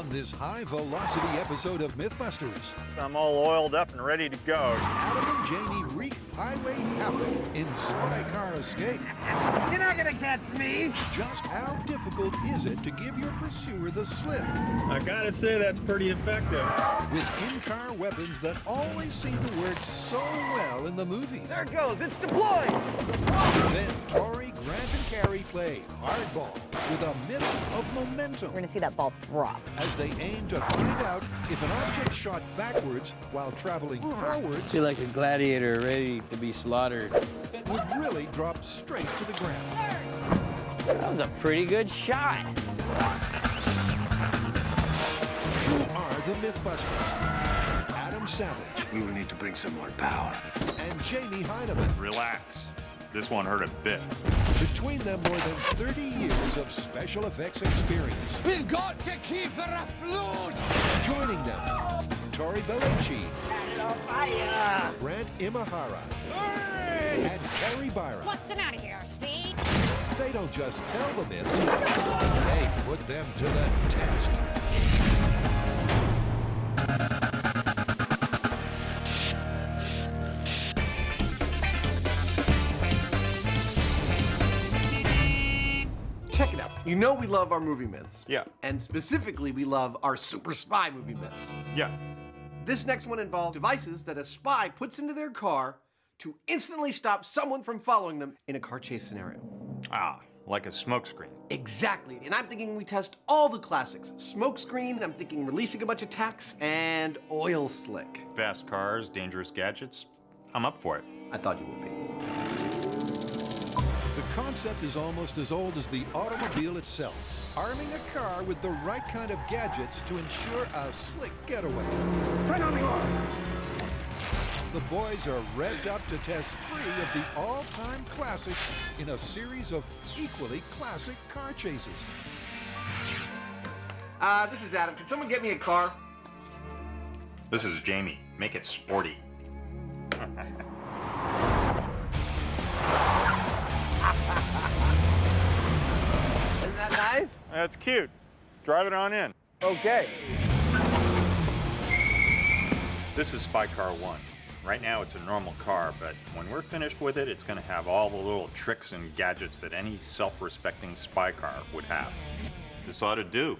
on this high-velocity episode of MythBusters. I'm all oiled up and ready to go. Adam and Jamie wreak highway havoc in spy car escape. You're not gonna catch me! Just how difficult is it to give your pursuer the slip? I gotta say that's pretty effective. With in-car weapons that always seem to work so well in the movies. There it goes, it's deployed! Then Tori, Grant, and Carrie play hardball with a myth of momentum. We're gonna see that ball drop. As they aim to find out if an object shot backwards while traveling forwards Feel like a gladiator ready to be slaughtered. would really drop straight to the ground. That was a pretty good shot. Who are the MythBusters? Adam Savage We will need to bring some more power. and Jamie Heineman. Relax. This one hurt a bit. Between them, more than 30 years of special effects experience. We've got to keep her afloat! Joining them, Tori Belleci, Grant Imahara, and Carrie Byron. Busting out of here, see? They don't just tell the myths, they put them to the test. Check it out. You know we love our movie myths. Yeah. And specifically, we love our super spy movie myths. Yeah. This next one involves devices that a spy puts into their car to instantly stop someone from following them in a car chase scenario. Ah, like a smokescreen. Exactly. And I'm thinking we test all the classics. Smokescreen, I'm thinking releasing a bunch of tacks, and oil slick. Fast cars, dangerous gadgets. I'm up for it. I thought you would be. The concept is almost as old as the automobile itself. Arming a car with the right kind of gadgets to ensure a slick getaway. Turn on the oil! The boys are revved up to test 3 of the all-time classics in a series of equally classic car chases. This is Adam. Can someone get me a car? This is Jamie. Make it sporty. Isn't that nice? That's cute. Drive it on in. Okay. This is Spy Car 1. Right now it's a normal car, but when we're finished with it, it's going to have all the little tricks and gadgets that any self-respecting spy car would have. This ought to do.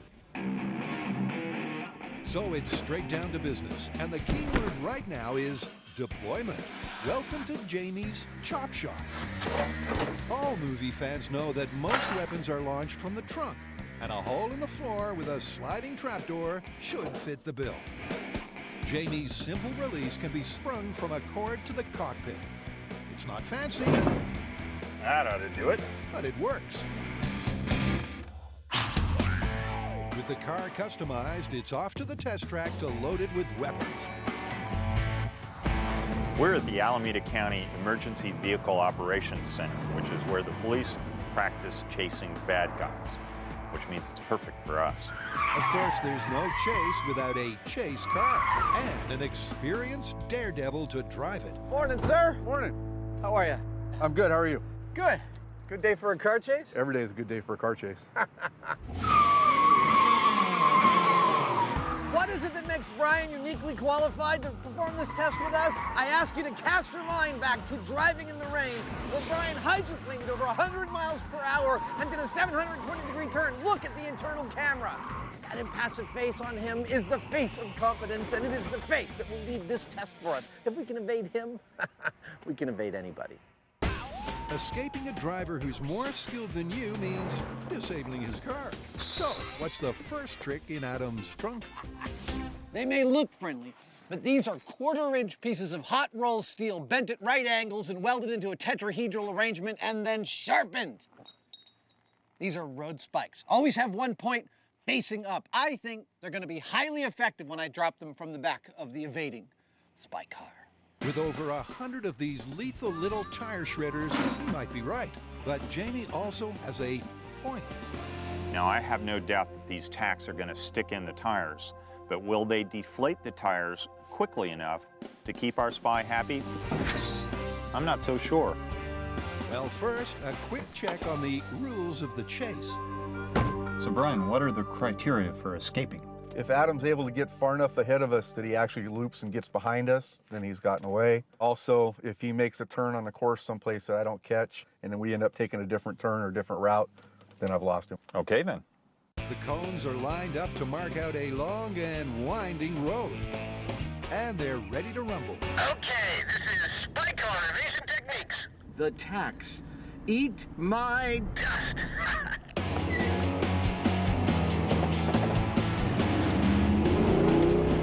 So it's straight down to business, and the key word right now is deployment. Welcome to Jamie's Chop Shop. All movie fans know that most weapons are launched from the trunk, and a hole in the floor with a sliding trapdoor should fit the bill. Jamie's simple release can be sprung from a cord to the cockpit. It's not fancy, That ought to do it. but it works. With the car customized, it's off to the test track to load it with weapons. We're at the Alameda County Emergency Vehicle Operations Center, which is where the police practice chasing bad guys, which means it's perfect for us. Of course, there's no chase without a chase car and an experienced daredevil to drive it. Morning, sir. Morning. How are you? I'm good. How are you? Good. Good day for a car chase? Every day is a good day for a car chase. What is it that makes Brian uniquely qualified to perform this test with us? I ask you to cast your mind back to driving in the rain, where Brian hydroplaned over 100 miles per hour and did a 720-degree turn. Look at the internal camera. That impassive face on him is the face of confidence, and it is the face that will lead this test for us. If we can evade him, we can evade anybody. Escaping a driver who's more skilled than you means disabling his car. So, what's the first trick in Adam's trunk? They may look friendly, but these are quarter-inch pieces of hot rolled steel bent at right angles and welded into a tetrahedral arrangement and then sharpened. These are road spikes. Always have one point facing up. I think they're going to be highly effective when I drop them from the back of the evading spy car. With over 100 of these lethal little tire shredders, you might be right. But Jamie also has a point. Now, I have no doubt that these tacks are going to stick in the tires, but will they deflate the tires quickly enough to keep our spy happy? I'm not so sure. Well, first, a quick check on the rules of the chase. So, Brian, what are the criteria for escaping? If Adam's able to get far enough ahead of us that he actually loops and gets behind us, then he's gotten away. Also, if he makes a turn on the course someplace that I don't catch, and then we end up taking a different turn or a different route, then I've lost him. Okay, then. The cones are lined up to mark out a long and winding road. And they're ready to rumble. Okay, this is spy car evasion techniques. The tax. Eat my dust.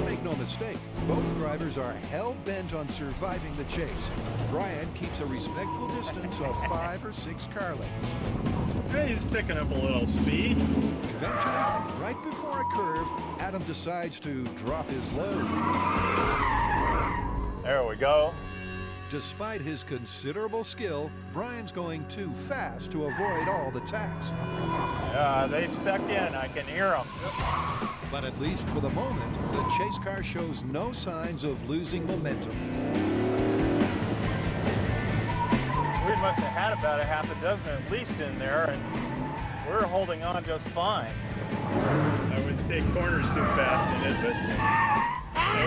Make no mistake, both drivers are hell-bent on surviving the chase. Brian keeps a respectful distance of 5 or 6 car lengths. He's picking up a little speed. Eventually, right before a curve, Adam decides to drop his load. There we go. Despite his considerable skill, Brian's going too fast to avoid all the tacks. Yeah, they stuck in. I can hear them. But at least for the moment, the chase car shows no signs of losing momentum. We must have had about a half a dozen at least in there, and we're holding on just fine. I wouldn't take corners too fast in it, but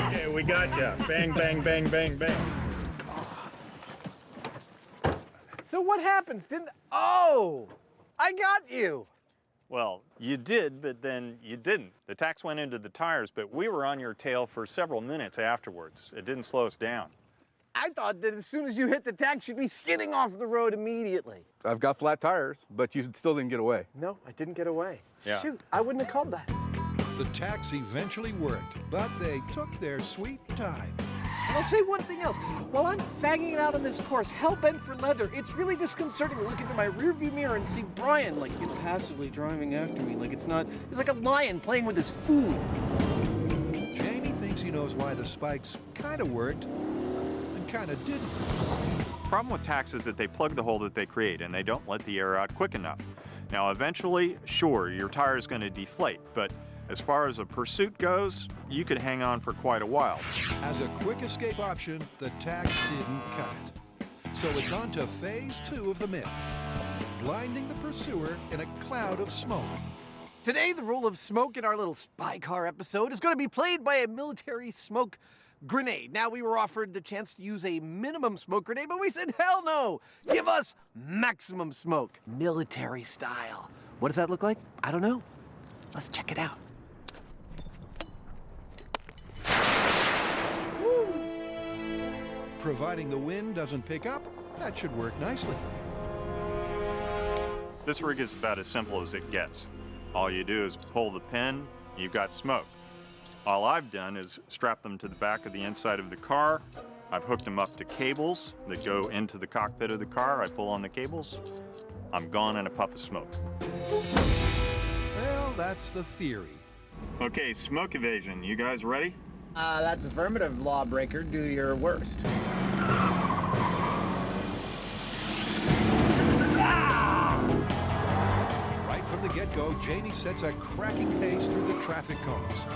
okay, we got you. Bang, bang, bang, bang, bang. So what happens? Oh! I got you! Well, you did, but then you didn't. The tacks went into the tires, but we were on your tail for several minutes afterwards. It didn't slow us down. I thought that as soon as you hit the tax, you'd be skidding off the road immediately. I've got flat tires, but you still didn't get away. No, I didn't get away. Yeah. Shoot, I wouldn't have called that. The tacks eventually worked, but they took their sweet time. And I'll say one thing else. While I'm fagging it out on this course, hell-bent for leather, it's really disconcerting to look into my rearview mirror and see Brian, like, impassively driving after me. Like it's like a lion playing with his food. Jamie thinks he knows why the spikes kind of worked and kind of didn't. Problem with tacks is that they plug the hole that they create, and they don't let the air out quick enough. Now, eventually, sure, your tire is going to deflate, but as far as a pursuit goes, you could hang on for quite a while. As a quick escape option, the tacks didn't cut it. So it's on to phase 2 of the myth, blinding the pursuer in a cloud of smoke. Today, the role of smoke in our little spy car episode is going to be played by a military smoke grenade. Now, we were offered the chance to use a minimum smoke grenade, but we said, hell no! Give us maximum smoke, military style. What does that look like? I don't know. Let's check it out. Providing the wind doesn't pick up, that should work nicely. This rig is about as simple as it gets. All you do is pull the pin, you've got smoke. All I've done is strap them to the back of the inside of the car. I've hooked them up to cables that go into the cockpit of the car. I pull on the cables, I'm gone in a puff of smoke. Well, that's the theory. Okay, smoke evasion, you guys ready? That's affirmative, lawbreaker. Do your worst. Right from the get-go, Jamie sets a cracking pace through the traffic cones.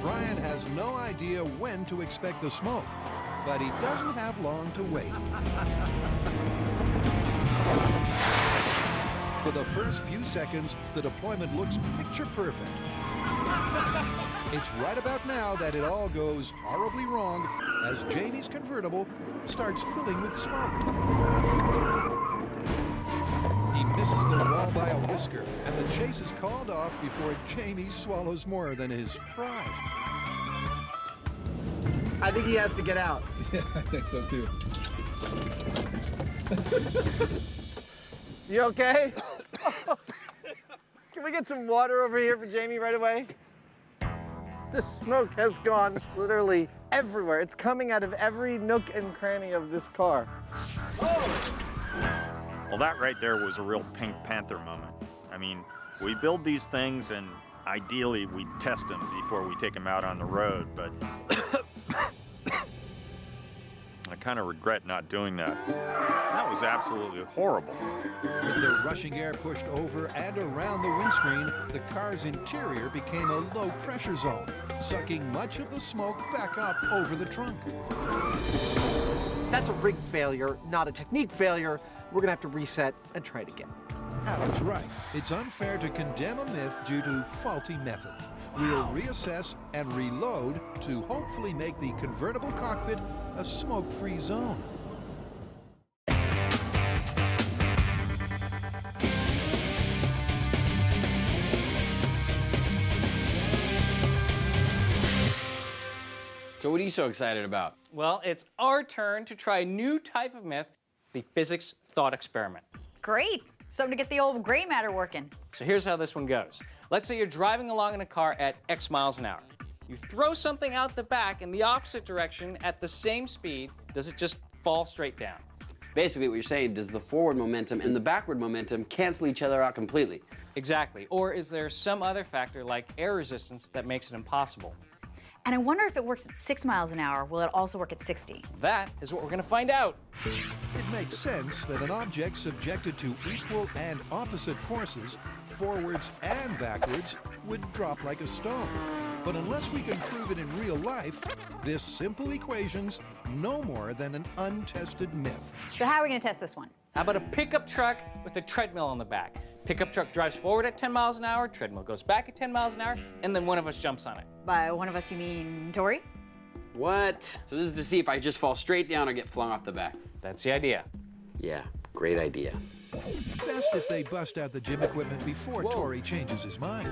Brian has no idea when to expect the smoke, but he doesn't have long to wait. For the first few seconds, the deployment looks picture perfect. It's right about now that it all goes horribly wrong as Jamie's convertible starts filling with smoke. He misses the wall by a whisker, and the chase is called off before Jamie swallows more than his pride. I think he has to get out. Yeah, I think so too. You okay? Can we get some water over here for Jamie right away? The smoke has gone literally everywhere. It's coming out of every nook and cranny of this car. Well, that right there was a real Pink Panther moment. I mean, we build these things and ideally we test them before we take them out on the road, but I kind of regret not doing that. That was absolutely horrible. With the rushing air pushed over and around the windscreen, the car's interior became a low-pressure zone, sucking much of the smoke back up over the trunk. That's a rig failure, not a technique failure. We're gonna have to reset and try it again. Adam's right. It's unfair to condemn a myth due to faulty method. We'll reassess and reload to hopefully make the convertible cockpit a smoke-free zone. So what are you so excited about? Well, it's our turn to try a new type of myth, the physics thought experiment. Great. Something to get the old gray matter working. So here's how this one goes. Let's say you're driving along in a car at X miles an hour. You throw something out the back in the opposite direction at the same speed. Does it just fall straight down? Basically what you're saying, does the forward momentum and the backward momentum cancel each other out completely? Exactly. Or is there some other factor like air resistance that makes it impossible? And I wonder if it works at 6 miles an hour, will it also work at 60? That is what we're going to find out. It makes sense that an object subjected to equal and opposite forces, forwards and backwards, would drop like a stone. But unless we can prove it in real life, this simple equation's no more than an untested myth. So how are we going to test this one? How about a pickup truck with a treadmill on the back? Pickup truck drives forward at 10 miles an hour, treadmill goes back at 10 miles an hour, and then one of us jumps on it. By one of us, you mean Tori? What? So this is to see if I just fall straight down or get flung off the back. That's the idea. Yeah, great idea. Best if they bust out the gym equipment before Tori changes his mind.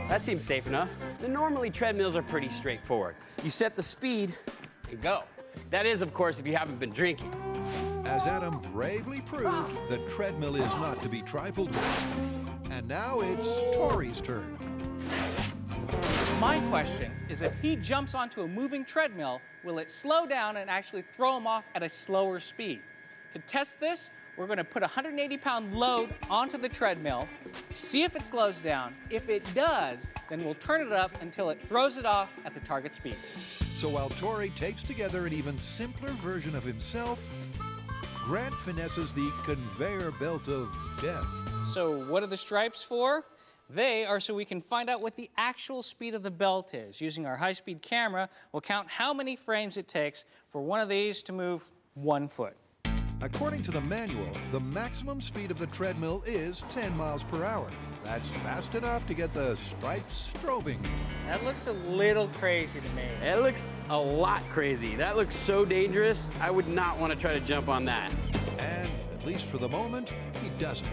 That seems safe enough. Normally treadmills are pretty straightforward. You set the speed and go. That is, of course, if you haven't been drinking. As Adam bravely proved, the treadmill is not to be trifled with. And now it's Tori's turn. My question is, if he jumps onto a moving treadmill, will it slow down and actually throw him off at a slower speed? To test this, we're going to put a 180-pound load onto the treadmill, see if it slows down. If it does, then we'll turn it up until it throws it off at the target speed. So while Tori tapes together an even simpler version of himself, Grant finesses the conveyor belt of death. So what are the stripes for? They are so we can find out what the actual speed of the belt is. Using our high-speed camera, we'll count how many frames it takes for one of these to move 1 foot. According to the manual, the maximum speed of the treadmill is 10 miles per hour. That's fast enough to get the stripes strobing. That looks a little crazy to me. It looks a lot crazy. That looks so dangerous. I would not want to try to jump on that. And, at least for the moment, he doesn't.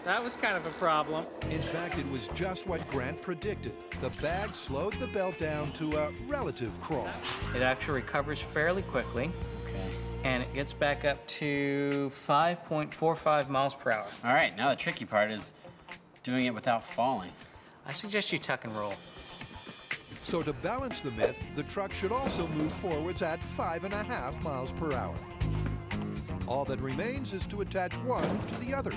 That was kind of a problem. In fact, it was just what Grant predicted. The bag slowed the belt down to a relative crawl. It actually recovers fairly quickly. Okay. And it gets back up to 5.45 miles per hour. All right, now the tricky part is doing it without falling. I suggest you tuck and roll. So to balance the myth, the truck should also move forwards at 5.5 miles per hour. All that remains is to attach one to the other.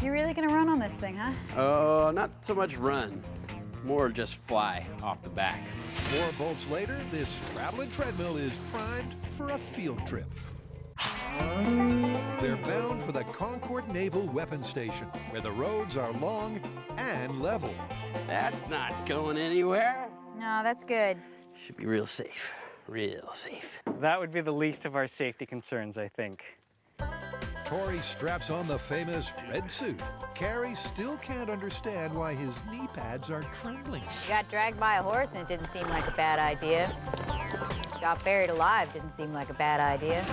You really gonna run on this thing, huh? Oh, not so much run. More just fly off the back. 4 bolts later, this traveling treadmill is primed for a field trip. They're bound for the Concord Naval Weapons Station, where the roads are long and level. That's not going anywhere. No, that's good. Should be real safe. Real safe. That would be the least of our safety concerns, I think. Tori straps on the famous red suit. Carrie still can't understand why his knee pads are trembling. You got dragged by a horse and it didn't seem like a bad idea. Got buried alive didn't seem like a bad idea.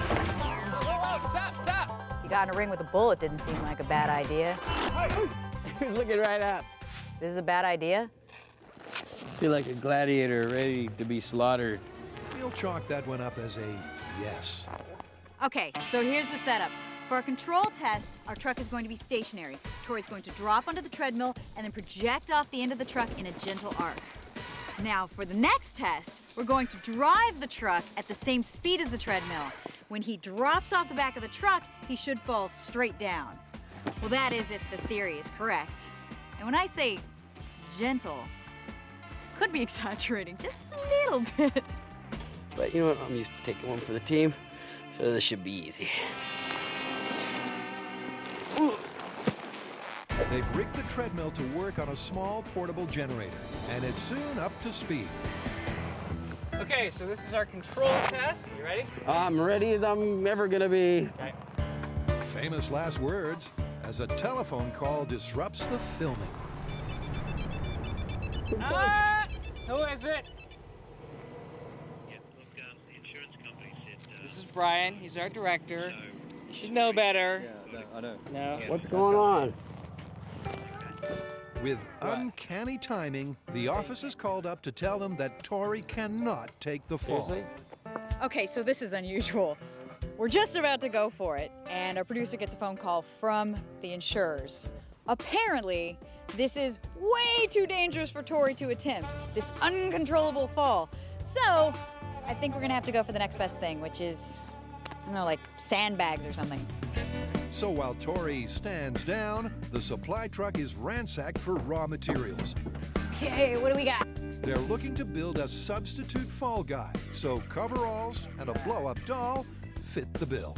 Stop! You got in a ring with a bull, it didn't seem like a bad idea. He's looking right up. This is a bad idea? Feel like a gladiator ready to be slaughtered. We'll chalk that one up as a yes. Okay, so here's the setup. For our control test, our truck is going to be stationary. Tori's going to drop onto the treadmill and then project off the end of the truck in a gentle arc. Now, for the next test, we're going to drive the truck at the same speed as the treadmill. When he drops off the back of the truck, he should fall straight down. Well, that is if the theory is correct. And when I say gentle, could be exaggerating just a little bit. But you know what? I'm used to taking one for the team, so this should be easy. They've rigged the treadmill to work on a small portable generator, and it's soon up to speed. Okay, so this is our control test. You ready? I'm ready as I'm ever gonna be. Okay. Famous last words as a telephone call disrupts the filming. Who is it? This is Brian. He's our director. You should know better. Yeah, no, I know. No. What's going on? With uncanny timing, the office is called up to tell them that Tori cannot take the fall. Seriously? Okay, so this is unusual. We're just about to go for it, and our producer gets a phone call from the insurers. Apparently, this is way too dangerous for Tori to attempt, this uncontrollable fall. So, I think we're gonna have to go for the next best thing, which is, I don't know, like sandbags or something. So while Tori stands down, the supply truck is ransacked for raw materials. Okay, what do we got? They're looking to build a substitute fall guy, so coveralls and a blow-up doll fit the bill.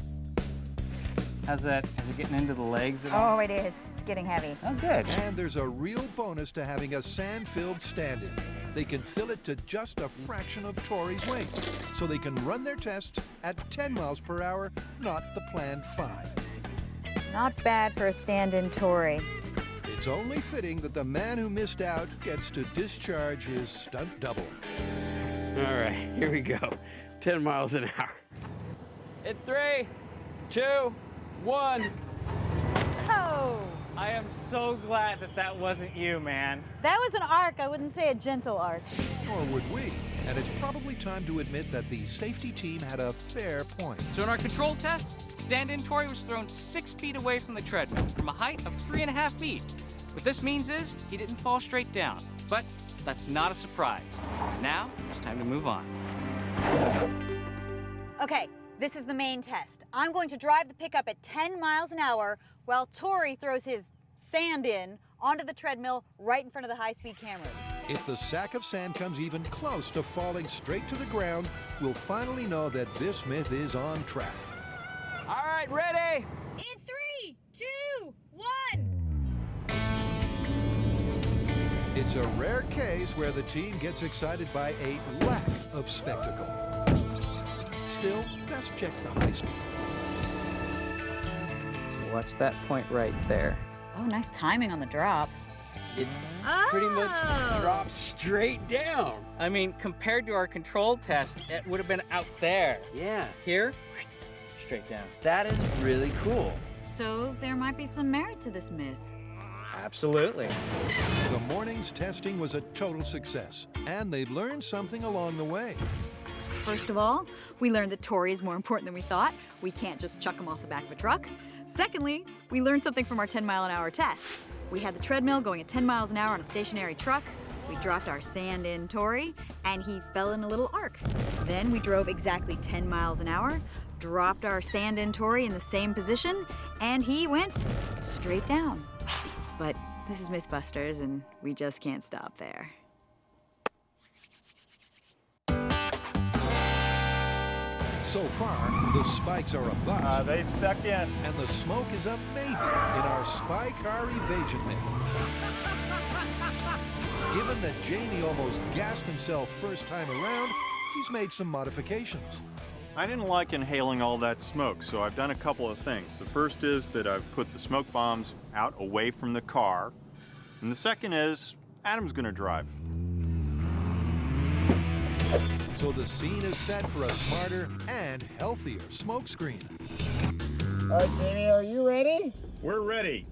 How's that? Is it getting into the legs at all? Oh, it is. It's getting heavy. Oh, good. And there's a real bonus to having a sand-filled stand-in. They can fill it to just a fraction of Tori's weight, so they can run their tests at 10 miles per hour, not the planned 5. Not bad for a stand-in Tory. It's only fitting that the man who missed out gets to discharge his stunt double. All right, here we go. 10 miles an hour. In 3, 2, 1. Oh, I am so glad that that wasn't you, man. that was an arc. I wouldn't say a gentle arc. Nor would we. And it's probably time to admit that the safety team had a fair point. So in our control test, stand-in Tori was thrown 6 feet away from the treadmill from a height of 3.5 feet. What this means is he didn't fall straight down, but that's not a surprise. Now it's time to move on. Okay, this is the main test. I'm going to drive the pickup at 10 miles an hour while Tori throws his sand in onto the treadmill right in front of the high-speed cameras. If the sack of sand comes even close to falling straight to the ground, we'll finally know that this myth is on track. All right, ready? In 3, 2, 1. It's a rare case where the team gets excited by a lack of spectacle. Still, best check the high speed. So watch that point right there. Oh, nice timing on the drop. It pretty much drops straight down. I mean, compared to our control test, it would have been out there. Yeah, Here, straight down. that is really cool. So there might be some merit to this myth. Absolutely. The morning's testing was a total success, and they learned something along the way. First of all, we learned that Tori is more important than we thought. We can't just chuck him off the back of a truck. Secondly, we learned something from our 10-mile-an-hour test. We had the treadmill going at 10 miles an hour on a stationary truck. We dropped our sand-in Tori, and he fell in a little arc. Then we drove exactly 10 miles an hour, dropped our sand-in Tori in the same position, and he went straight down. But this is MythBusters, and we just can't stop there. So far, the spikes are a bust. They stuck in. And the smoke is a maybe in our spy car evasion myth. Given that Jamie almost gassed himself first time around, he's made some modifications. I didn't like inhaling all that smoke, so I've done a couple of things. The first is that I've put the smoke bombs out away from the car. And the second is Adam's gonna drive. So the scene is set for a smarter and healthier smokescreen. All right, Jamie, are you ready? We're ready.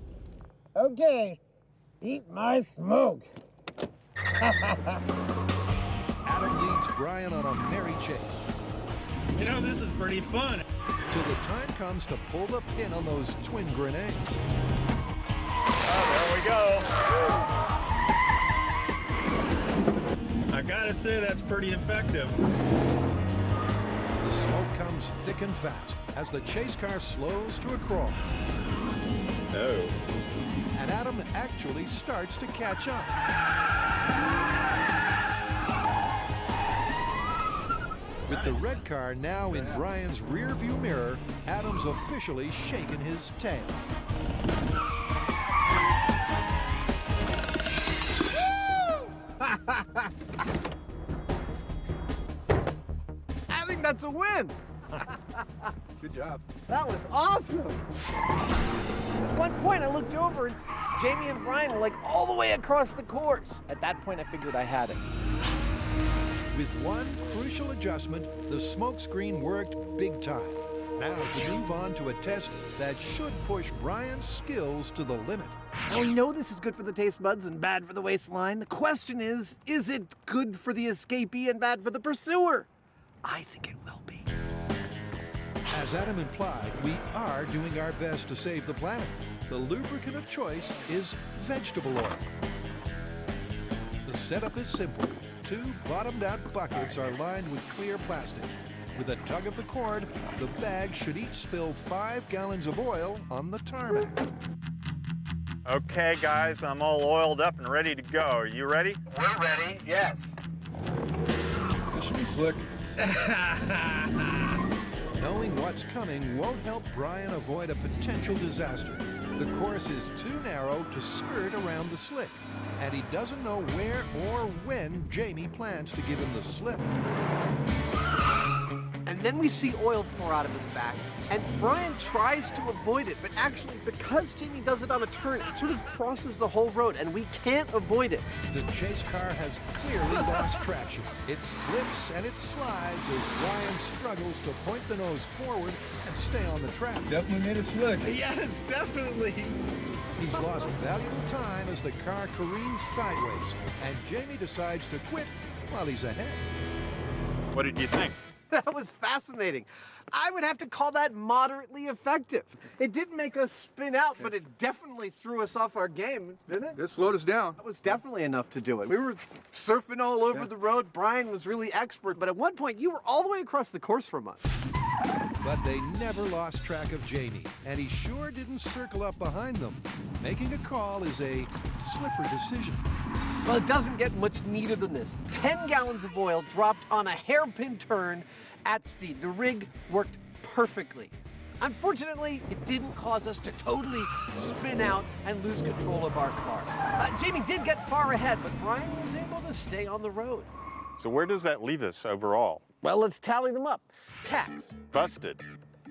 Okay. Eat my smoke. Adam leads Brian on a merry chase. You know, this is pretty fun. Till the time comes to pull the pin on those twin grenades. Oh, there we go. I gotta say, that's pretty effective. The smoke comes thick and fast as the chase car slows to a crawl. Oh. And Adam actually starts to catch up. With the red car now in Brian's rear-view mirror, Adam's officially shaken his tail. I think that's a win. Good job. That was awesome. At one point, I looked over and Jamie and Brian were like all the way across the course. At that point, I figured I had it. With one crucial adjustment, the smokescreen worked big time. Now to move on to a test that should push Brian's skills to the limit. Now we know this is good for the taste buds and bad for the waistline. The question is it good for the escapee and bad for the pursuer? I think it will be. As Adam implied, we are doing our best to save the planet. The lubricant of choice is vegetable oil. The setup is simple. 2 bottomed-out buckets are lined with clear plastic. With a tug of the cord, the bags should each spill 5 gallons of oil on the tarmac. Okay, guys, I'm all oiled up and ready to go. Are you ready? We're ready, yes. This should be slick. Knowing what's coming won't help Brian avoid a potential disaster. The course is too narrow to skirt around the slick, and he doesn't know where or when Jamie plans to give him the slip. And then we see oil pour out of his back, and Brian tries to avoid it, but actually, because Jamie does it on a turn, it sort of crosses the whole road, and we can't avoid it. The chase car has clearly lost traction. It slips and it slides as Brian struggles to point the nose forward and stay on the track. Definitely made it slick. Yes, definitely. He's lost valuable time as the car careens sideways, and Jamie decides to quit while he's ahead. What did you think? That was fascinating. I would have to call that moderately effective. It didn't make us spin out, but it definitely threw us off our game, didn't it? It slowed us down. That was definitely enough to do it. We were surfing all over the road. Brian was really expert, but at one point you were all the way across the course from us. But they never lost track of Jamie, and he sure didn't circle up behind them. Making a call is a slippery decision. Well, it doesn't get much neater than this. 10 gallons of oil dropped on a hairpin turn at speed. The rig worked perfectly. Unfortunately, it didn't cause us to totally spin out and lose control of our car. Jamie did get far ahead, but Brian was able to stay on the road. So where does that leave us overall? Well, let's tally them up. Tax. Busted.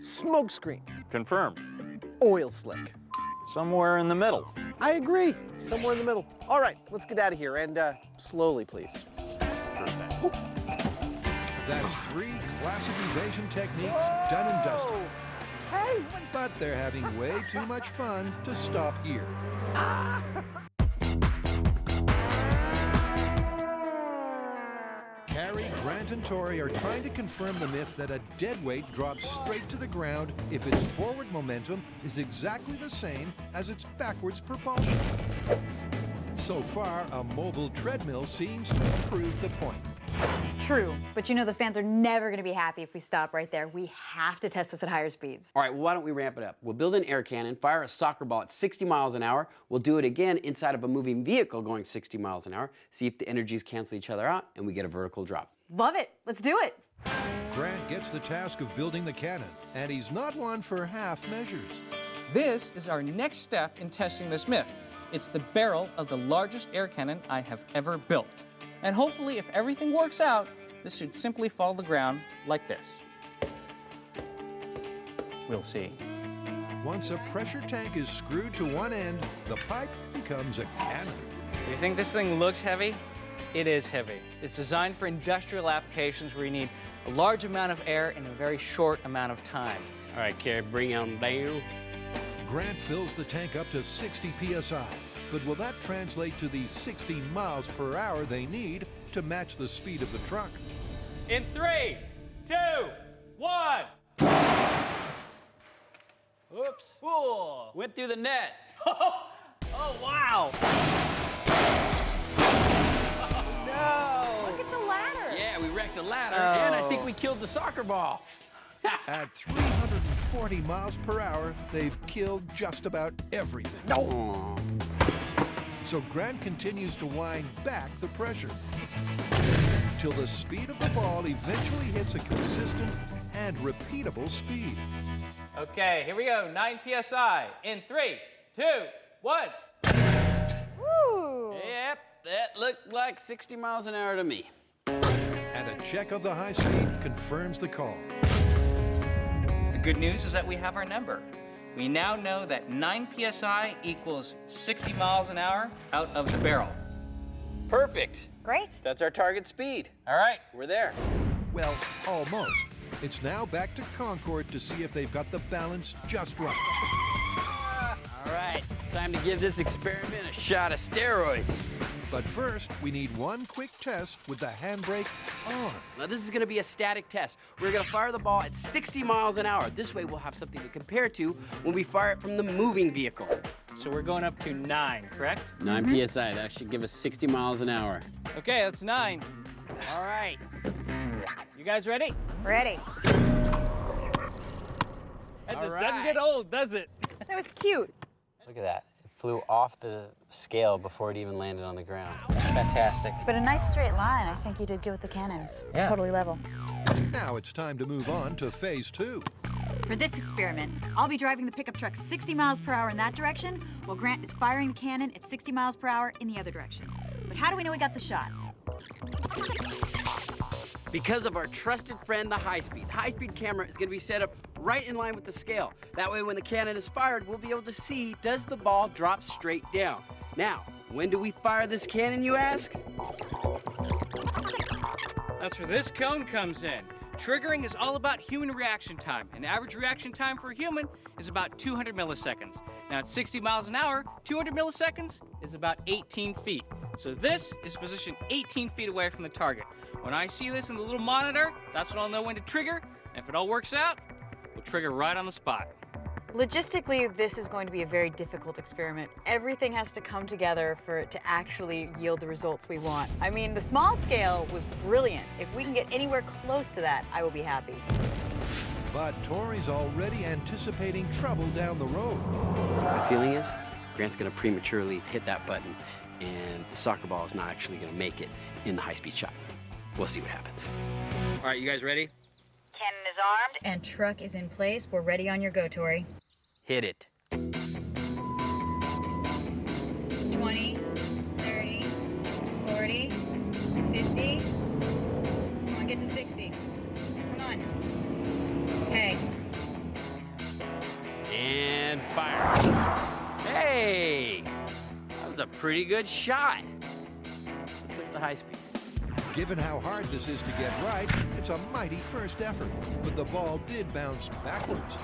Smokescreen. Confirmed. Oil slick. Somewhere in the middle. I agree. Somewhere in the middle. All right, let's get out of here, and slowly, please. Sure thing. That's 3 classic evasion techniques done and dusted. Hey! But they're having way too much fun to stop here. Carrie, Grant, and Tori are trying to confirm the myth that a deadweight drops straight to the ground if its forward momentum is exactly the same as its backwards propulsion. So far, a mobile treadmill seems to have proved the point. True, but you know the fans are never going to be happy if we stop right there. We have to test this at higher speeds. All right, well, why don't we ramp it up? We'll build an air cannon, fire a soccer ball at 60 miles an hour. We'll do it again inside of a moving vehicle going 60 miles an hour, see if the energies cancel each other out, and we get a vertical drop. Love it. Let's do it. Grant gets the task of building the cannon, and he's not one for half measures. This is our next step in testing this myth. It's the barrel of the largest air cannon I have ever built. And hopefully, if everything works out, this should simply fall to the ground like this. We'll see. Once a pressure tank is screwed to one end, the pipe becomes a cannon. You think this thing looks heavy? It is heavy. It's designed for industrial applications where you need a large amount of air in a very short amount of time. All right, Carrie, bring it on down. Grant fills the tank up to 60 psi, but will that translate to the 60 miles per hour they need to match the speed of the truck? In 3, 2, 1. Oops. Cool. Went through the net. Oh, wow. No. Look at the ladder. Yeah, we wrecked the ladder, and I think we killed the soccer ball. At 340 miles per hour, they've killed just about everything. No. So Grant continues to wind back the pressure till the speed of the ball eventually hits a consistent and repeatable speed. Okay, here we go. 9 psi. In 3, 2, 1. Woo. Yep, that looked like 60 miles an hour to me. And a check of the high speed confirms the call. good news is that we have our number. We now know that 9 psi equals 60 miles an hour out of the barrel. Perfect. Great. That's our target speed. All right. We're there. Well, almost. It's now back to Concord to see if they've got the balance just right. All right, time to give this experiment a shot of steroids. But first, we need one quick test with the handbrake on. Now this is gonna be a static test. We're gonna fire the ball at 60 miles an hour. This way we'll have something to compare to when we fire it from the moving vehicle. So we're going up to 9, correct? 9 PSI, that should give us 60 miles an hour. Okay, that's 9. All right. You guys ready? Ready. That All just right. doesn't get old, does it? That was cute. Look at that. It flew off the scale before it even landed on the ground. Fantastic. But a nice straight line. I think you did good with the cannon. It's totally level. Now it's time to move on to phase 2. For this experiment, I'll be driving the pickup truck 60 miles per hour in that direction, while Grant is firing the cannon at 60 miles per hour in the other direction. But how do we know we got the shot? Because of our trusted friend, the high-speed. High-speed camera is going to be set up right in line with the scale. That way, when the cannon is fired, we'll be able to see, does the ball drop straight down? Now, when do we fire this cannon, you ask? That's where this cone comes in. Triggering is all about human reaction time. An average reaction time for a human is about 200 milliseconds. Now at 60 miles an hour, 200 milliseconds is about 18 feet. So this is positioned 18 feet away from the target. When I see this in the little monitor, that's when I'll know when to trigger. And if it all works out, we'll trigger right on the spot. Logistically, this is going to be a very difficult experiment. Everything has to come together for it to actually yield the results we want. I mean, the small scale was brilliant. If we can get anywhere close to that, I will be happy. But Tori's already anticipating trouble down the road. My feeling is Grant's going to prematurely hit that button, and the soccer ball is not actually going to make it in the high-speed shot. We'll see what happens. All right, you guys ready? Cannon is armed. And truck is in place. We're ready on your go, Tori. Hit it. 20, 30, 40, 50. Come on, get to 60. Come on. Okay. And fire. Hey! That was a pretty good shot. Let's look at the high speed. Given how hard this is to get right, it's a mighty first effort. But the ball did bounce backwards.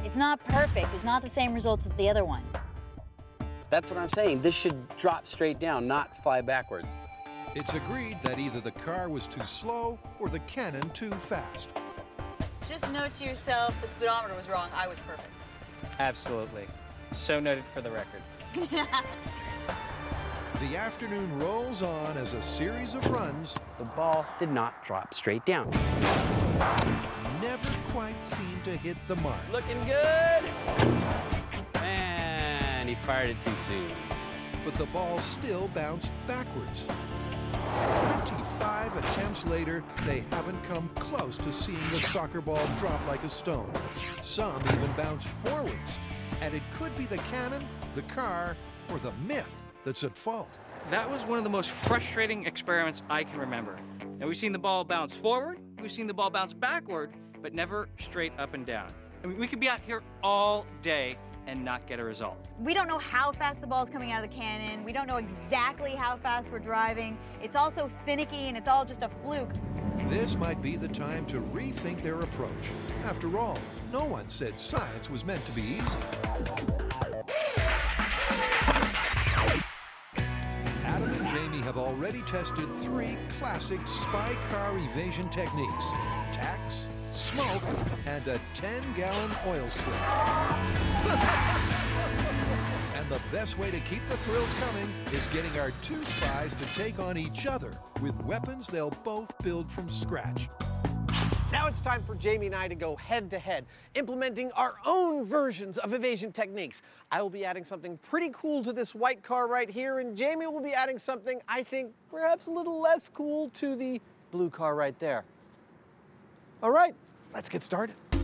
It's not perfect. It's not the same results as the other one. That's what I'm saying. This should drop straight down, not fly backwards. It's agreed that either the car was too slow or the cannon too fast. Just note to yourself, the speedometer was wrong. I was perfect. Absolutely. So noted for the record. The afternoon rolls on as a series of runs The ball did not drop straight down. never quite seemed to hit the mark. Looking good. Man, he fired it too soon. But the ball still bounced backwards. 25 attempts later, they haven't come close to seeing the soccer ball drop like a stone. Some even bounced forwards. And it could be the cannon, the car, or the myth that's at fault. That was one of the most frustrating experiments I can remember. Now, we've seen the ball bounce forward, we've seen the ball bounce backward, but never straight up and down. I mean, we could be out here all day and not get a result. We don't know how fast the ball's coming out of the cannon. We don't know exactly how fast we're driving. It's all so finicky and it's all just a fluke. This might be the time to rethink their approach. After all, no one said science was meant to be easy. Adam and Jamie have already tested 3 classic spy car evasion techniques: tacks, smoke, and a 10-gallon oil slick. And the best way to keep the thrills coming is getting our 2 spies to take on each other with weapons they'll both build from scratch. Now it's time for Jamie and I to go head-to-head, implementing our own versions of evasion techniques. I will be adding something pretty cool to this white car right here, and Jamie will be adding something I think perhaps a little less cool to the blue car right there. All right, let's get started. So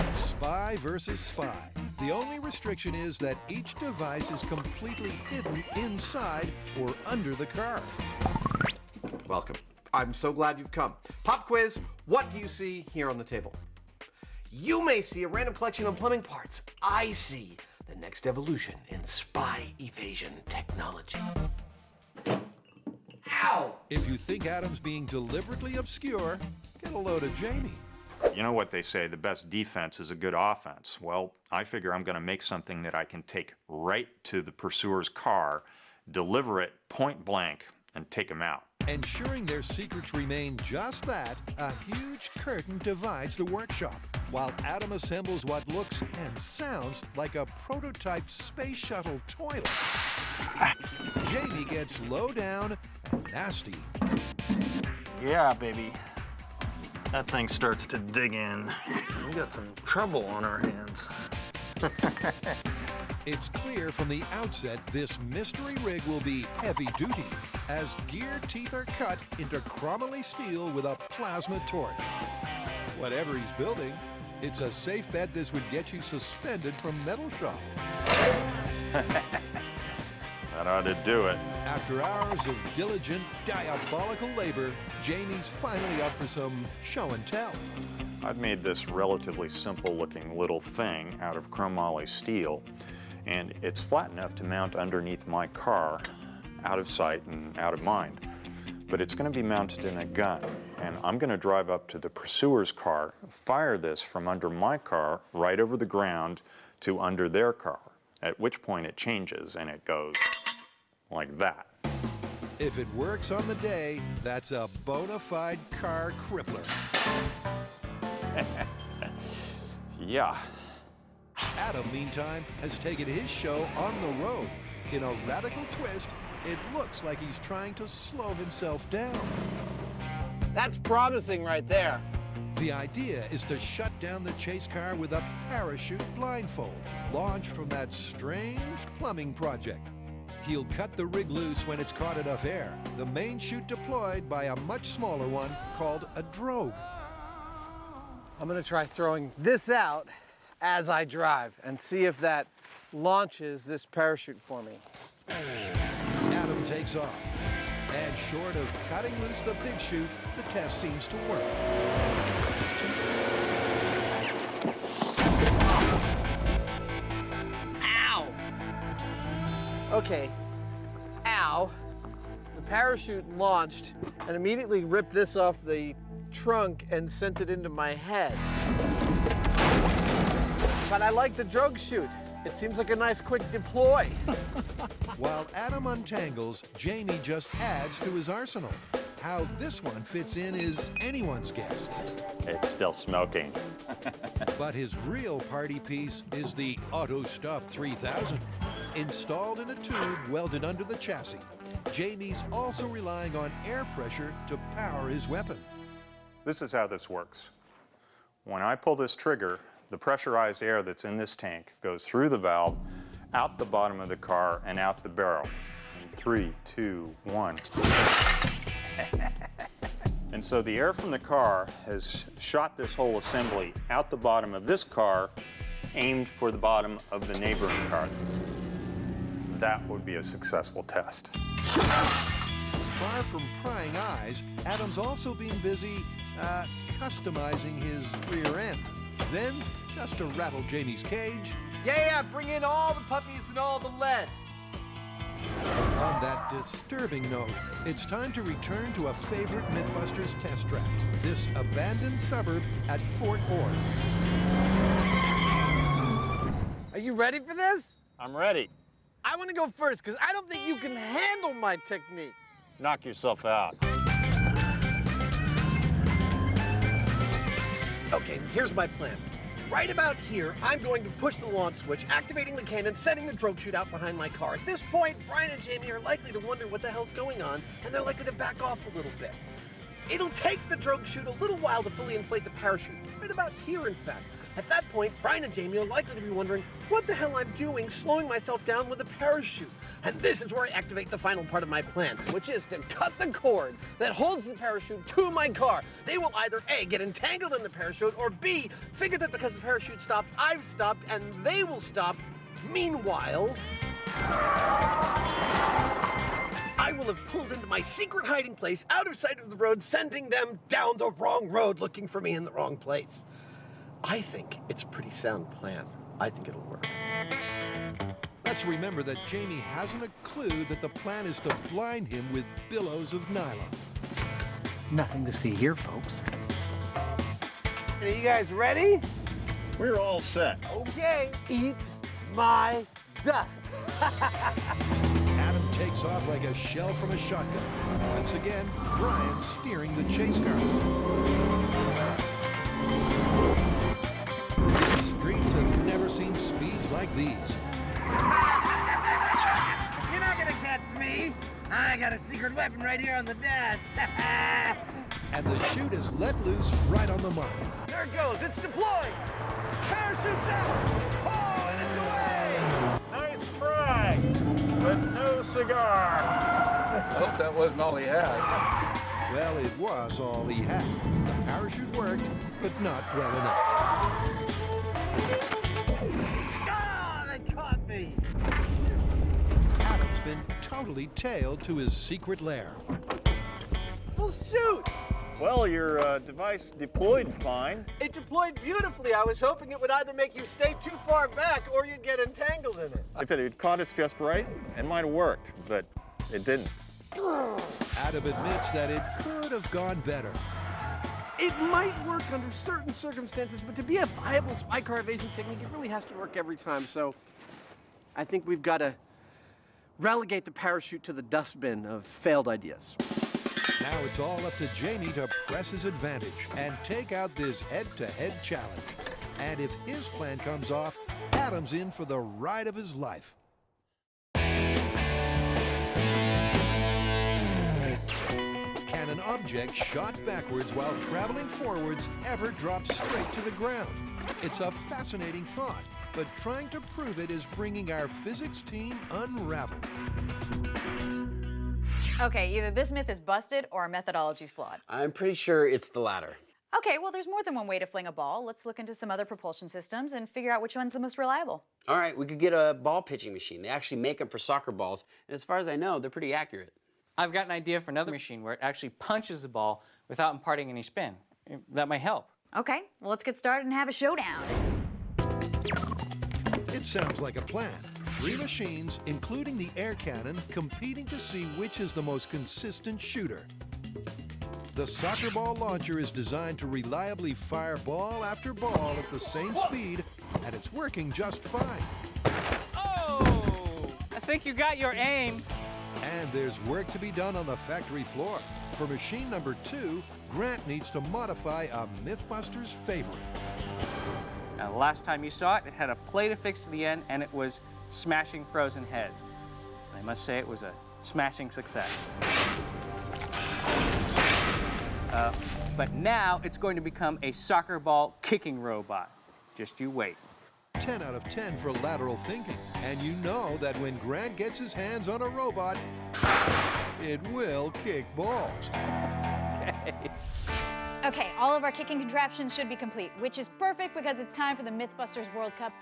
it's spy versus spy. The only restriction is that each device is completely hidden inside or under the car. Welcome. I'm so glad you've come. Pop quiz, what do you see here on the table? You may see a random collection of plumbing parts. I see the next evolution in spy evasion technology. Ow! If you think Adam's being deliberately obscure, get a load of Jamie. You know what they say, the best defense is a good offense. Well, I figure I'm going to make something that I can take right to the pursuer's car, deliver it point blank, and take him out. Ensuring their secrets remain just that, a huge curtain divides the workshop, while Adam assembles what looks and sounds like a prototype space shuttle toilet. Jamie gets low down and nasty. Yeah, baby. That thing starts to dig in. We got some trouble on our hands. It's clear from the outset this mystery rig will be heavy duty, as gear teeth are cut into chromoly steel with a plasma torch. Whatever he's building, it's a safe bet this would get you suspended from metal shop. That ought to do it. After hours of diligent, diabolical labor, Jamie's finally up for some show and tell. I've made this relatively simple-looking little thing out of chromoly steel, and it's flat enough to mount underneath my car, out of sight and out of mind. But it's going to be mounted in a gun, and I'm going to drive up to the pursuer's car, fire this from under my car right over the ground to under their car, at which point it changes and it goes like that. If it works on the day, that's a bona fide car crippler. Yeah. Adam, meantime, has taken his show on the road. In a radical twist, it looks like he's trying to slow himself down. That's promising right there. The idea is to shut down the chase car with a parachute blindfold, launched from that strange plumbing project. He'll cut the rig loose when it's caught enough air, the main chute deployed by a much smaller one called a drogue. I'm gonna try throwing this out as I drive and see if that launches this parachute for me. Adam takes off, and short of cutting loose the big chute, the test seems to work. Ow! Okay, ow. The parachute launched and immediately ripped this off the trunk and sent it into my head. But I like the drogue chute. It seems like a nice quick deploy. While Adam untangles, Jamie just adds to his arsenal. How this one fits in is anyone's guess. It's still smoking. But his real party piece is the Auto Stop 3000. Installed in a tube welded under the chassis, Jamie's also relying on air pressure to power his weapon. This is how this works. When I pull this trigger, the pressurized air that's in this tank goes through the valve, out the bottom of the car, and out the barrel. 3, 2, 1. And so the air from the car has shot this whole assembly out the bottom of this car, aimed for the bottom of the neighboring car. That would be a successful test. Far from prying eyes, Adam's also been busy customizing his rear end. Then, just to rattle Jamie's cage, Yeah, bring in all the puppies and all the lead. on that disturbing note, it's time to return to a favorite MythBusters test track, this abandoned suburb at Fort Ord. Are you ready for this? I'm ready. I want to go first because I don't think you can handle my technique. Knock yourself out. Okay, here's my plan. Right about here, I'm going to push the launch switch, activating the cannon, setting the drogue chute out behind my car. At this point, Brian and Jamie are likely to wonder what the hell's going on, and they're likely to back off a little bit. It'll take the drogue chute a little while to fully inflate the parachute, right about here, in fact. At that point, Brian and Jamie are likely to be wondering what the hell I'm doing slowing myself down with a parachute. And this is where I activate the final part of my plan, which is to cut the cord that holds the parachute to my car. They will either A, get entangled in the parachute, or B, figure that because the parachute stopped, I've stopped, and they will stop. Meanwhile, I Brian will have pulled into my secret hiding place out of sight of the road, sending them down the wrong road looking for me in the wrong place. I think it's a pretty sound plan. I think it'll work. Let's remember that Jamie hasn't a clue that the plan is to blind him with billows of nylon. Nothing to see here, folks. Are you guys ready? We're all set. Okay, eat my dust. Adam takes off like a shell from a shotgun. Once again, Brian steering the chase car. The streets have never seen speeds like these. You're not gonna catch me. I got a secret weapon right here on the dash. And the chute is let loose right on the mark. There it goes. It's deployed. Parachute's out. Oh, and it's away. Nice try, but no cigar. I hope that wasn't all he had. Well, it was all he had. The parachute worked, but not well enough. Ah, they caught me. Adam's been totally tailed to his secret lair. Well, shoot. Well, your device deployed fine. It deployed beautifully. I was hoping it would either make you stay too far back or you'd get entangled in it. If it had caught us just right, it might have worked, but it didn't. Adam admits that it could have gone better. It might work under certain circumstances, but to be a viable spy car evasion technique, it really has to work every time. So I think we've got to relegate the parachute to the dustbin of failed ideas. Now it's all up to Jamie to press his advantage and take out this head-to-head challenge. And if his plan comes off, Adam's in for the ride of his life. Can an object shot backwards while traveling forwards ever drop straight to the ground? It's a fascinating thought, but trying to prove it is bringing our physics team unraveled. Okay, either this myth is busted or our methodology's flawed. I'm pretty sure it's the latter. Okay, well, there's more than one way to fling a ball. Let's look into some other propulsion systems and figure out which one's the most reliable. All right, we could get a ball pitching machine. They actually make them for soccer balls, and as far as I know, they're pretty accurate. I've got an idea for another machine where it actually punches the ball without imparting any spin. That might help. Okay, well, let's get started and have a showdown. It sounds like a plan. 3 machines, including the air cannon, competing to see which is the most consistent shooter. The soccer ball launcher is designed to reliably fire ball after ball at the same speed, and it's working just fine. Oh! I think you got your aim. And there's work to be done on the factory floor. For machine number 2, Grant needs to modify a MythBusters favorite. Now, the last time you saw it, it had a plate affixed to the end, and it was smashing frozen heads. And I must say it was a smashing success. But now it's going to become a soccer ball kicking robot. Just you wait. 10 out of 10 for lateral thinking. And you know that when Grant gets his hands on a robot, it will kick balls. Okay. Okay, all of our kicking contraptions should be complete, which is perfect because it's time for the MythBusters World Cup,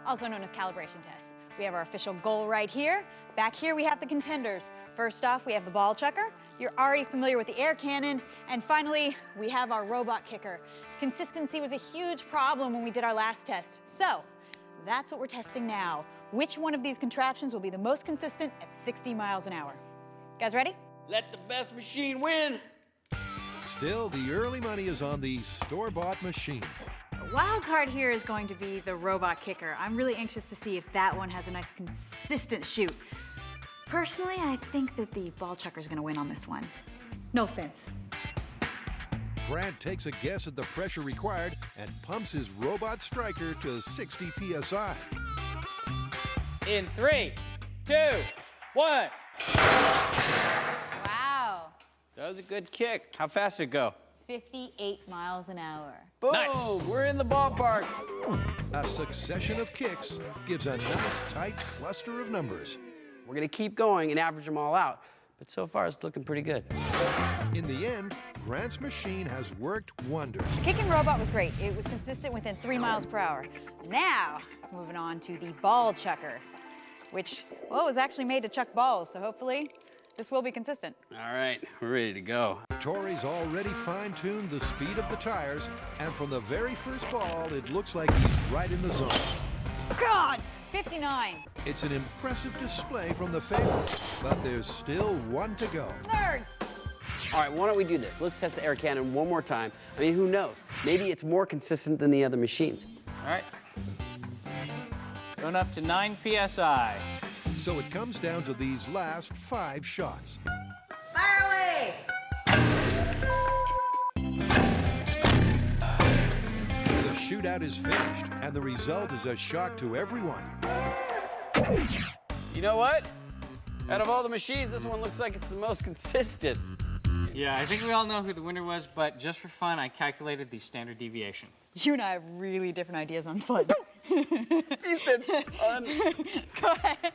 also known as calibration tests. We have our official goal right here. Back here we have the contenders. First off, we have the ball chucker. You're already familiar with the air cannon. And finally, we have our robot kicker. Consistency was a huge problem when we did our last test. So, that's what we're testing now. Which one of these contraptions will be the most consistent at 60 miles an hour? Guys ready? Let the best machine win. Still, the early money is on the store-bought machine. The wild card here is going to be the robot kicker. I'm really anxious to see if that one has a nice consistent shoot. Personally, I think that the ball chucker is going to win on this one. No offense. Grant takes a guess at the pressure required and pumps his robot striker to 60 psi. In 3, 2, 1. Wow. That was a good kick. How fast did it go? 58 miles an hour. Boom! Nice. We're in the ballpark. A succession of kicks gives a nice tight cluster of numbers. We're going to keep going and average them all out. But so far, it's looking pretty good. In the end, Grant's machine has worked wonders. The kicking robot was great. It was consistent within 3 miles per hour. Now, moving on to the ball chucker, which, well, was actually made to chuck balls, so hopefully This will be consistent. All right, we're ready to go. Tori's already fine-tuned the speed of the tires, and from the very first ball, it looks like he's right in the zone. God, 59. It's an impressive display from the favorite, but there's still one to go. Nerds. All right, why don't we do this? Let's test the air cannon one more time. I mean, who knows? Maybe it's more consistent than the other machines. All right. Going up to 9 PSI. So it comes down to these last 5 shots. Fire away! The shootout is finished, and the result is a shock to everyone. You know what? Out of all the machines, this one looks like it's the most consistent. Yeah, I think we all know who the winner was, but just for fun, I calculated the standard deviation. You and I have really different ideas on fun. Ethan, fun. Go ahead.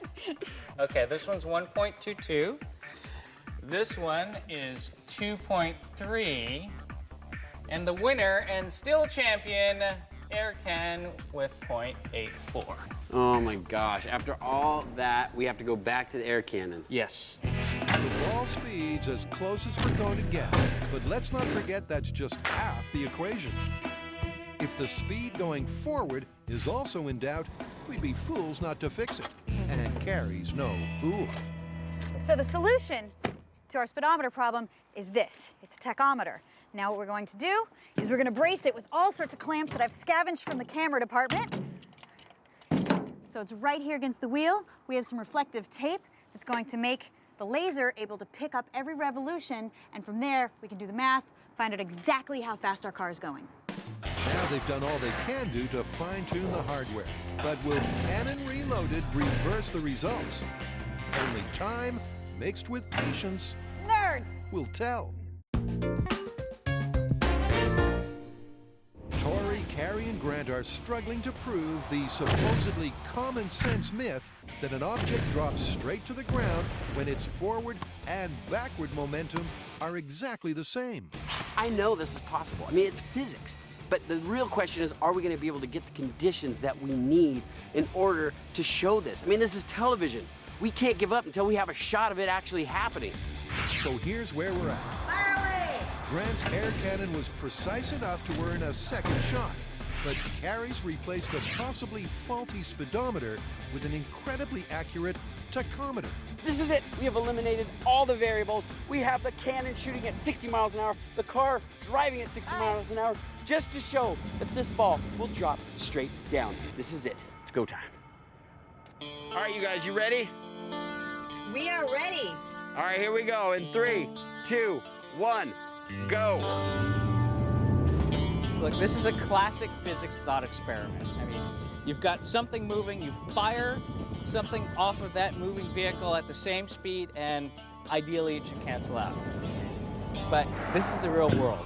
Okay, this one's 1.22. This one is 2.3. And the winner and still champion, Air Can with 0.84. Oh my gosh, after all that, we have to go back to the air cannon. Yes. The ball speed's as close as we're going to get, but let's not forget that's just half the equation. If the speed going forward is also in doubt, we'd be fools not to fix it. And Carrie's no fool. So the solution to our speedometer problem is this. It's a tachometer. Now what we're going to do is we're going to brace it with all sorts of clamps that I've scavenged from the camera department. So it's right here against the wheel. We have some reflective tape that's going to make the laser able to pick up every revolution, and from there we can do the math, find out exactly how fast our car is going. Now they've done all they can do to fine-tune the hardware. But will Cannon Reloaded reverse the results? Only time, mixed with patience, Nerds! will tell. Tori, Carrie, and Grant are struggling to prove the supposedly common-sense myth that an object drops straight to the ground when its forward and backward momentum are exactly the same. I know this is possible. I mean, it's physics. But the real question is, are we going to be able to get the conditions that we need in order to show this? I mean, this is television. We can't give up until we have a shot of it actually happening. So here's where we're at. Fire away! Grant's air cannon was precise enough to earn a second shot, but Carrie's replaced a possibly faulty speedometer with an incredibly accurate tachometer. This is it. We have eliminated all the variables. We have the cannon shooting at 60 miles an hour, the car driving at 60 miles an hour, just to show that this ball will drop straight down. This is it. It's go time. All right, you guys, you ready? We are ready. All right, here we go. In 3, 2, 1, go. Look, this is a classic physics thought experiment. I mean, you've got something moving, you fire something off of that moving vehicle at the same speed, and ideally it should cancel out. But this is the real world.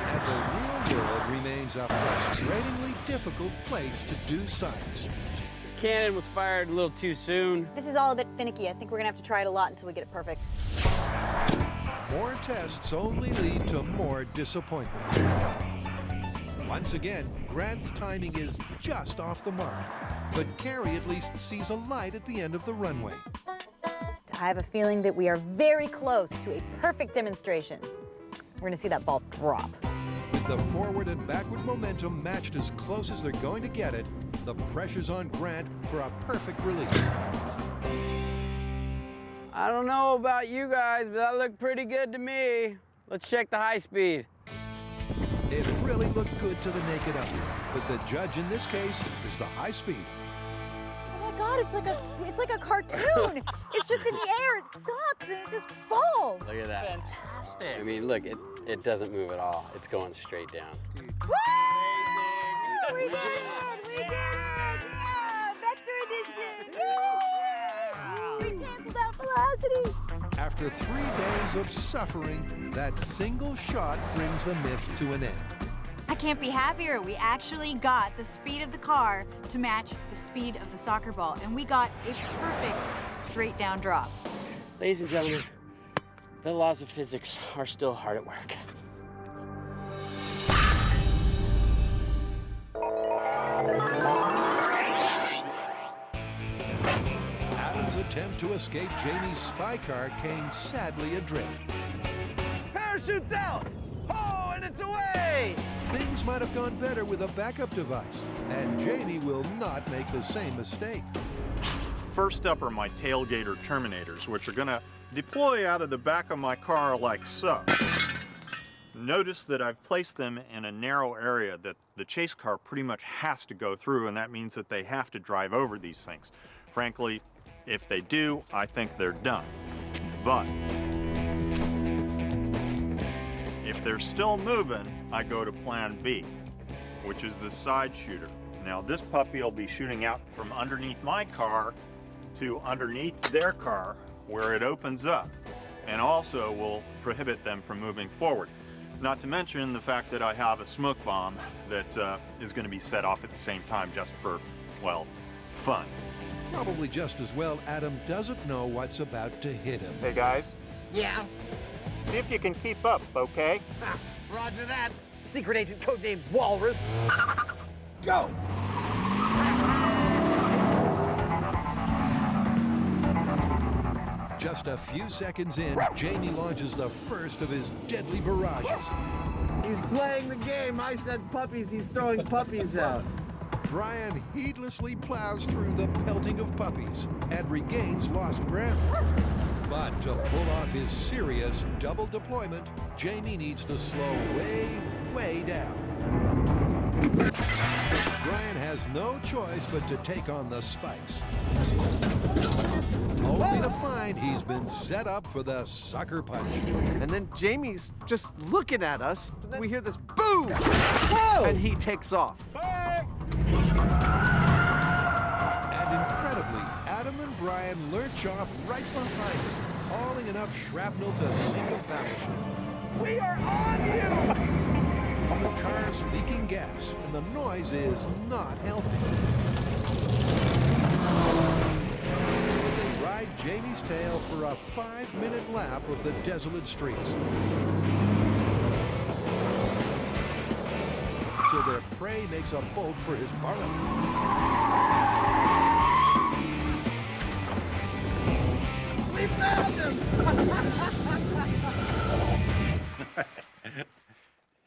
And the real world remains a frustratingly difficult place to do science. Cannon was fired a little too soon. This is all a bit finicky. I think we're gonna have to try it a lot until we get it perfect. More tests only lead to more disappointment. Once again, Grant's timing is just off the mark, but Carrie at least sees a light at the end of the runway. I have a feeling that we are very close to a perfect demonstration. We're gonna see that ball drop. With the forward and backward momentum matched as close as they're going to get it, the pressure's on Grant for a perfect release. I don't know about you guys, but that looked pretty good to me. Let's check the high speed. It really looked good to the naked eye, but the judge in this case is the high speed. Oh my God, it's like a cartoon. It's just in the air, it stops and it just falls. Look at that. Fantastic. I mean, look, it doesn't move at all. It's going straight down. Woo! We did it! We did it! Yeah! Vector edition! Yay! We canceled out velocity! After 3 days of suffering, that single shot brings the myth to an end. I can't be happier. We actually got the speed of the car to match the speed of the soccer ball, and we got a perfect straight down drop. Ladies and gentlemen, the laws of physics are still hard at work. Adam's attempt to escape Jamie's spy car came sadly adrift. Parachute's out! Oh, and it's away! Things might have gone better with a backup device, and Jamie will not make the same mistake. First up are my tailgater terminators, which are going to deploy out of the back of my car like so. Notice that I've placed them in a narrow area that the chase car pretty much has to go through, and that means that they have to drive over these things. Frankly, if they do, I think they're done. But if they're still moving, I go to plan B, which is the side shooter. Now this puppy will be shooting out from underneath my car to underneath their car where it opens up, and also will prohibit them from moving forward. Not to mention the fact that I have a smoke bomb that is going to be set off at the same time just for, well, fun. Probably just as well Adam doesn't know what's about to hit him. Hey guys, Yeah? see if you can keep up, okay? Ha, roger that. Secret agent codenamed Walrus. Go! Just a few seconds in, Jamie launches the first of his deadly barrages. He's playing the game. I said puppies. He's throwing puppies out. Brian heedlessly plows through the pelting of puppies and regains lost ground. But to pull off his serious double deployment, Jamie needs to slow way down. Brian has no choice but to take on the spikes, only to find he's been set up for the sucker punch. And then Jamie's just looking at us. We hear this boom! Whoa! And he takes off. And incredibly, Adam and Brian lurch off right behind him, hauling enough shrapnel to sink a battleship. We are on you! The car's leaking gas, and the noise is not healthy. They ride Jamie's tail for a 5-minute lap of the desolate streets. So their prey makes a bolt for his burrow. We found him!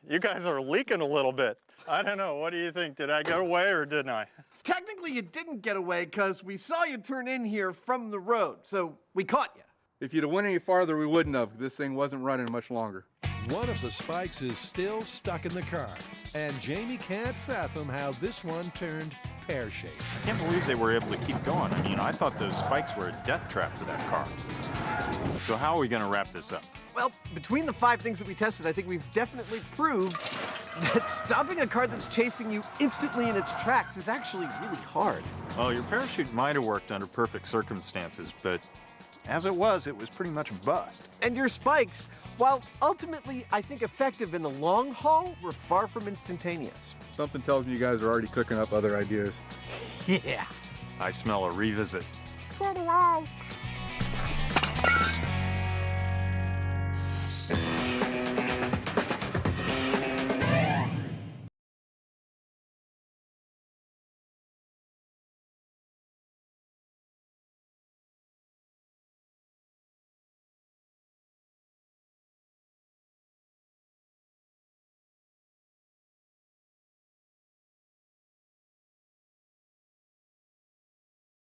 You guys are leaking a little bit. I don't know. What do you think? Did I get away or didn't I? Technically, you didn't get away because we saw you turn in here from the road, so we caught you. If you'd have went any farther, we wouldn't have. This thing wasn't running much longer. One of the spikes is still stuck in the car, and Jamie can't fathom how this one turned pear-shaped. I can't believe they were able to keep going. I mean, I thought those spikes were a death trap for that car. So how are we going to wrap this up? Well, between the 5 things that we tested, I think we've definitely proved that stopping a car that's chasing you instantly in its tracks is actually really hard. Well, your parachute might have worked under perfect circumstances, but as it was pretty much a bust. And your spikes, while ultimately, I think, effective in the long haul, were far from instantaneous. Something tells me you guys are already cooking up other ideas. Yeah. I smell a revisit. So do I.